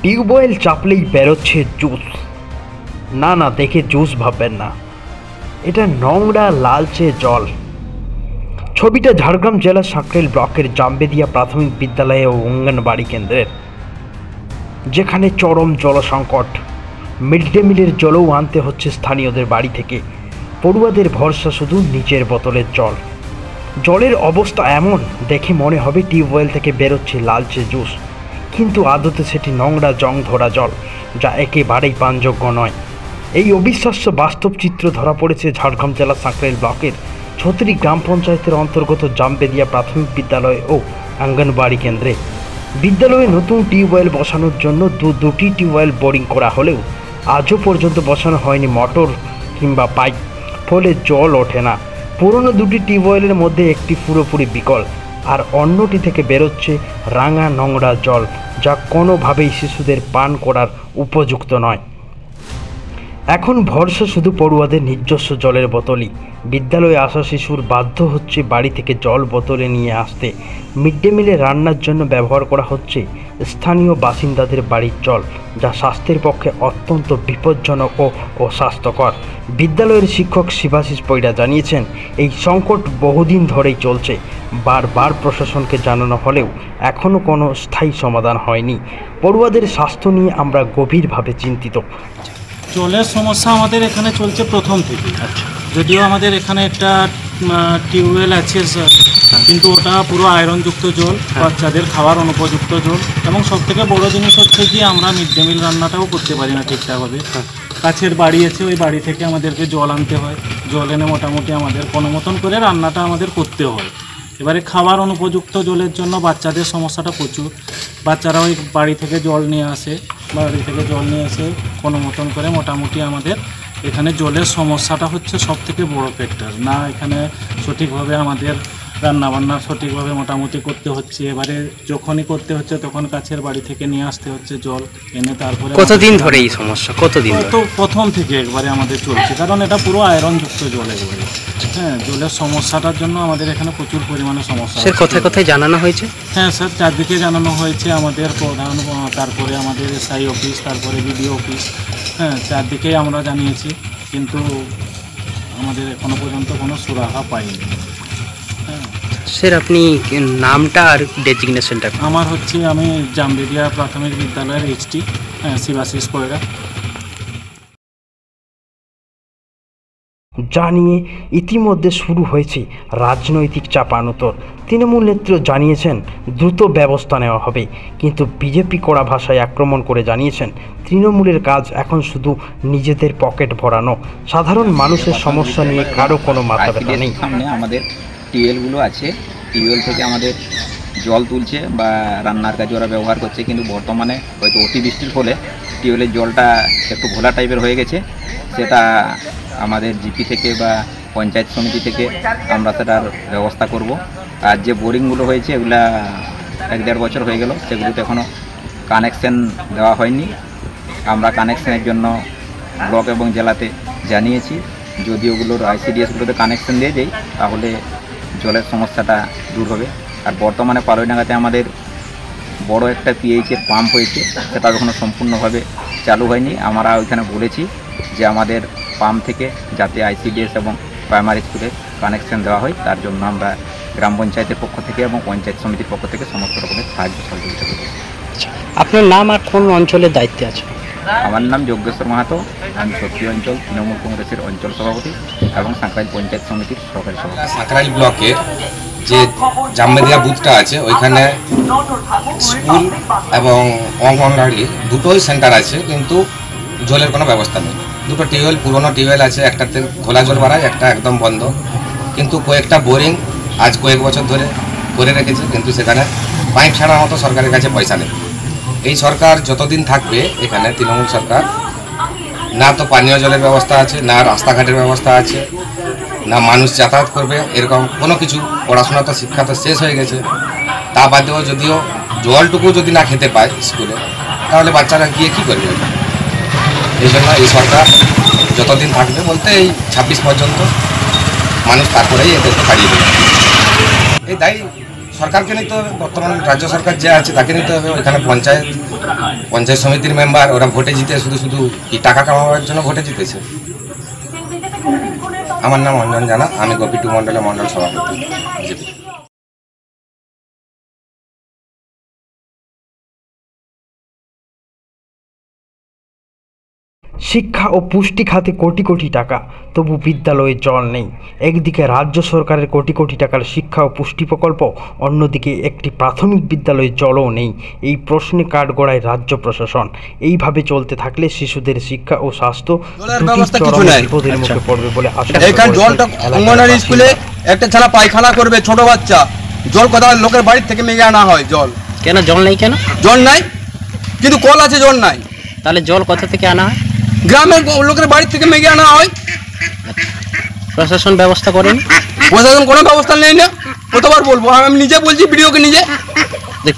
Tubewell চাপলেই বেরোচ্ছে juice. না না, দেখে জুস ভাববেন না, এটা নোংরা লালচে জল। ছবিটা ঝাড়গ্রাম জেলার সাঁকরাইল ব্লকের জামবেদিয়া প্রাথমিক বিদ্যালয় ও অঙ্গনবাড়ি কেন্দ্রের, যেখানে চরম জলসংকট। মিড ডে মিলের জলও আনতে হচ্ছে স্থানীয়দের বাড়ি থেকে। পড়ুয়াদের ভরসা শুধু নিচের বোতলের জল। জলের অবস্থা এমন দেখে মনে হবে টিউবওয়েল থেকে বেরোচ্ছে লালচে জুস, কিন্তু আদতে সেটি নোংরা জং ধরা জল, যা একেবারেই পানযোগ্য নয়। এই অবিশ্বাস্য বাস্তব চিত্র ধরা পড়েছে ঝাড়গ্রাম জেলার সাঁকরাইল ব্লকের ছত্রি গ্রাম পঞ্চায়েতের অন্তর্গত জামবেদিয়া প্রাথমিক বিদ্যালয় ও অঙ্গনবাড়ি কেন্দ্রে। বিদ্যালয়ে নতুন টিউবওয়েল বসানোর জন্য দুটি টিউবওয়েল বোরিং করা হলেও আজও পর্যন্ত বসানো হয়নি মোটর কিংবা পাইপ, ফলে জল ওঠে না। পুরনো দুটি টিউবওয়েলের মধ্যে একটি পুরোপুরি বিকল, আর অন্যটি থেকে বেরোচ্ছে রাঙা নোংরা জল, যা কোনোভাবেই শিশুদের পান করার উপযুক্ত নয়। এখন ভরসা শুধু পড়ুয়াদের নিজস্ব জলের বোতলই। বিদ্যালয়ে আসা শিশুর বাধ্য হচ্ছে বাড়ি থেকে জল বোতলে নিয়ে আসতে। মিড ডে মিলে রান্নার জন্য ব্যবহার করা হচ্ছে স্থানীয় বাসিন্দাদের বাড়ির জল, যা স্বাস্থ্যের পক্ষে অত্যন্ত বিপজ্জনক ও অস্বাস্থ্যকর। বিদ্যালয়ের শিক্ষক শিবাশিস পৈরা জানিয়েছেন, এই সংকট বহুদিন ধরেই চলছে। বারবার প্রশাসনকে জানানো হলেও এখনও কোনো স্থায়ী সমাধান হয়নি। পড়ুয়াদের স্বাস্থ্য নিয়ে আমরা গভীরভাবে চিন্তিত। জলের সমস্যা আমাদের এখানে চলছে প্রথম থেকে। যদিও আমাদের এখানে একটা টিউবওয়েল আছে, কিন্তু ওটা পুরো আয়রনযুক্ত জল, বাচ্চাদের খাওয়ার অনুপযুক্ত জল, এবং সবথেকে বড় জিনিস হচ্ছে যে আমরা মিড ডে মিল রান্নাটাও করতে পারি না ঠিকঠাকভাবে। কাছের বাড়ি আছে, ওই বাড়ি থেকে আমাদেরকে জল আনতে হয়। জল এনে মোটামুটি আমাদের কোনো মতন করে রান্নাটা আমাদের করতে হয়। এবারে খাবার অনুপযুক্ত জলের জন্য বাচ্চাদের সমস্যাটা প্রচুর। বাচ্চারা ওই বাড়ি থেকে জল নিয়ে আসে, কোনো মতন করে মোটামুটি আমাদের এখানে জলের সমস্যাটা হচ্ছে সবথেকে বড় ফ্যাক্টর। না এখানে সঠিকভাবে আমাদের রান্নাবান্না সঠিকভাবে মোটামুটি করতে হচ্ছে। এবারে যখনই করতে হচ্ছে তখন কাছের বাড়ি থেকে নিয়ে আসতে হচ্ছে জল এনে। তারপরে কতদিন ধরে এই সমস্যা? কতদিন তো প্রথম থেকে একবারে আমাদের চলছে, কারণ এটা পুরো আয়রনযুক্ত জল একবারে। হ্যাঁ, জলের সমস্যাটার জন্য আমাদের এখানে প্রচুর পরিমাণে সমস্যা। স্যার কোথায় কোথায় জানানো হয়েছে? হ্যাঁ স্যার, চারদিকে জানানো হয়েছে। আমাদের প্রধান, তারপরে আমাদের এসআই অফিস, তারপরে বিডিও অফিস, হ্যাঁ চারদিকেই আমরা জানিয়েছি, কিন্তু আমাদের এখনো পর্যন্ত কোনো সুরাহা পাইনি। হ্যাঁ স্যার, আপনি নামটা আর ডেজিগনেশনটা? আমার হচ্ছে, আমি জামবেদিয়া প্রাথমিক বিদ্যালয়ের এইচটি শিবাশিস পয়রা। যা নিয়ে ইতিমধ্যে শুরু হয়েছে রাজনৈতিক চাপানোতর। তৃণমূল নেত্রী জানিয়েছেন দ্রুত ব্যবস্থা নেওয়া হবে, কিন্তু বিজেপি কড়া ভাষায় আক্রমণ করে জানিয়েছেন তৃণমূলের কাজ এখন শুধু নিজেদের পকেট ভরানো। সাধারণ মানুষের সমস্যা নিয়ে কারো কোনো মাথা ব্যথা নেই। সামনে আমাদের টিউবওয়েলগুলো আছে, টিউবওয়েল থেকে আমাদের জল তুলছে বা রান্নার কাজে ওরা ব্যবহার করছে, কিন্তু বর্তমানে হয়তো অতিবৃষ্টির ফলে টিউবওয়েলের জলটা একটু ঘোলা টাইপের হয়ে গেছে। সেটা আমাদের জিপি থেকে বা পঞ্চায়েত সমিতি থেকে আমরা সেটার ব্যবস্থা করব। আর যে বোরিংগুলো হয়েছে এগুলা 1-1.5 বছর হয়ে গেল, সেগুলোতে এখনও কানেকশন দেওয়া হয়নি। আমরা কানেকশনের জন্য ব্লক এবং জেলাতে জানিয়েছি। যদি ওগুলোর আইসিডিএসগুলোতে কানেকশন দিয়ে যাই তাহলে জলের সমস্যাটা দূর হবে। আর বর্তমানে পালইডাঙ্গাতে আমাদের বড় একটা পিএইচের পাম্প হয়েছে, সেটা এখনও সম্পূর্ণভাবে চালু হয়নি। আমরা ওইখানে বলেছি যে আমাদের পাম্প থেকে যাতে আইসিডিএস এবং প্রাইমারি স্কুলে কানেকশন দেওয়া হয়, তার জন্য আমরা গ্রাম পঞ্চায়েতের পক্ষ থেকে এবং পঞ্চায়েত সমিতির পক্ষ থেকে সমস্ত রকমের সাহায্য সহযোগিতা করব। আপনার নাম আর কোন অঞ্চলের দায়িত্বে আছে? আমার নাম যজ্ঞেশ্বর মাহাতো, আমি ছত্রি অঞ্চল তৃণমূল কংগ্রেসের অঞ্চল সভাপতি এবং সাঁকরাইল পঞ্চায়েত সমিতির সহকারী সভাপতি। সাঁকরাইল ব্লকের যে জামবেদিয়া বুথটা আছে ওইখানে স্কুল এবং অঙ্গনওয়াড়ি দুটোই সেন্টার আছে, কিন্তু জলের কোনো ব্যবস্থা নেই। দুটো টিউবওয়েল, পুরনো টিউবওয়েল আছে, একটাতে ঘোলা জল বাড়ায়, একটা একদম বন্ধ। কিন্তু কয়েকটা বোরিং আজ কয়েক বছর ধরে করে রেখেছে, কিন্তু সেখানে পাইপ ছাড়ার মতো সরকারের কাছে পয়সা নেই। এই সরকার যতদিন থাকবে এখানে, তৃণমূল সরকার, না তো পানীয় জলের ব্যবস্থা আছে, না রাস্তাঘাটের ব্যবস্থা আছে, না মানুষ যাতায়াত করবে এরকম কোনো কিছু। পড়াশোনা তো, শিক্ষা তো শেষ হয়ে গেছে। তা বাদেও যদিও জলটুকু যদি না খেতে পায় স্কুলে, তাহলে বাচ্চারা গিয়ে কী করবে? এই জন্য এই সরকার যতদিন থাকবে, বলতে এই 26 পর্যন্ত, মানুষ তারপরেই এদেরকে হারিয়ে দেবে। এই দায়ী সরকারকে নিতে হবে, বর্তমান রাজ্য সরকার যে আছে তাকে নিতে হবে। ওইখানে পঞ্চায়েত সমিতির মেম্বার ওরা ভোটে জিতে শুধু শুধু কি টাকা কামাবার জন্য ভোটে জিতেছে। আমার নাম অঞ্জন জানা, আমি গোপী 2 মণ্ডলের মণ্ডল সভাপতি বিজেপি। শিক্ষা ও পুষ্টি খাতে কোটি কোটি টাকা, তবু বিদ্যালয়ে জল নেই। একদিকে রাজ্য সরকারের কোটি কোটি টাকার শিক্ষা ও পুষ্টি প্রকল্প, অন্যদিকে একটি প্রাথমিক বিদ্যালয়ে জলও নেই। এই প্রশ্নে কাঠগড়ায় রাজ্য প্রশাসন। এইভাবে চলতে থাকলে শিশুদের শিক্ষা ও স্বাস্থ্য বিপদের মুখে পড়বে বলে আশঙ্কা এখানে জলটা অঙ্গনওয়াড়ি স্কুলে একটা ছাড়া পায়খানা করবে, ছোট বাচ্চা, জল কোথাও লোকের বাড়ির থেকে মেঘে আনা হয়। জল কেন জল নেই? কেন জল নাই? কিন্তু কল আছে, জল নাই। তাহলে জল কোথা থেকে আনা হয়? গ্রামের লোকের বাড়ির থেকে মেঘে আনা হয়। প্রশাসন ব্যবস্থা করেন? প্রশাসন কোনো ব্যবস্থা নেই না। কতবার বলবো, আমি নিজে বলছি ভিডিওকে নিজে।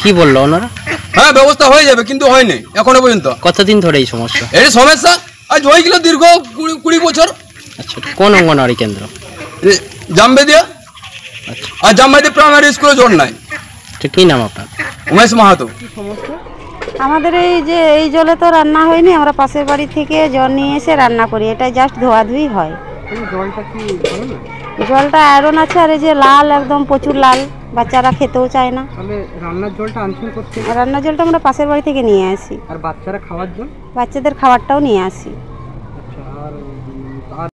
কি বললো ওনারা? হ্যাঁ, ব্যবস্থা হয়ে যাবে, কিন্তু হয়নি এখনো পর্যন্ত। কতদিন ধরে এই সমস্যা? এই সমস্যা আজ হয়ে গেল দীর্ঘ 20 বছর। আচ্ছা, কোন অঙ্গনওয়াড়ি কেন্দ্র? জামবেদিয়া। আর জামবেদি প্রাইমারি স্কুলে জল নাই। কি নাম আপনার? উমেশ মাহাতো। আমাদের এই জলে তো রান্না হয়নি, আমরা পাশের বাড়ি থেকে জল নিয়ে এসে রান্না করি। এটা জাস্ট ধোয়াধুয়ি হয়। জলটা আয়রন আছে, আর এই যে লাল, একদম প্রচুর লাল, বাচ্চারা খেতেও চায় না। রান্নার জলটা আনছেন করতে? রান্নার জলটা আমরা পাশের বাড়ি থেকে নিয়ে আসি। আর বাচ্চারা খাওয়ার জল? বাচ্চাদের খাবারটাও নিয়ে আসি।